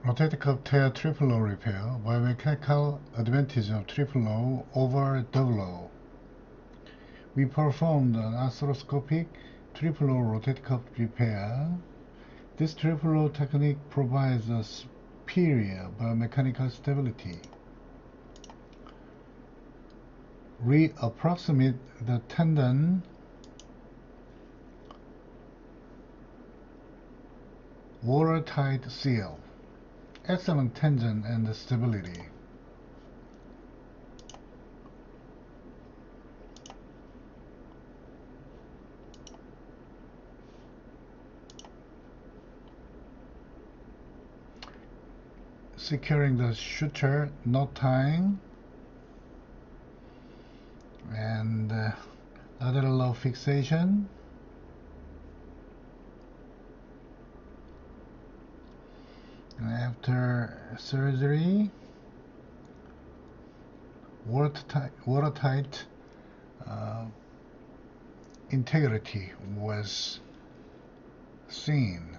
Rotating cup tear triple low repair. Biomechanical advantage of triple low over double low. We performed an arthroscopic triple low rotating cup repair. This triple low technique provides a superior biomechanical stability. Reapproximate the tendon watertight seal. Excellent tension and stability. Securing the suture, knot tying, and lateral low fixation. After surgery, watertight integrity was seen.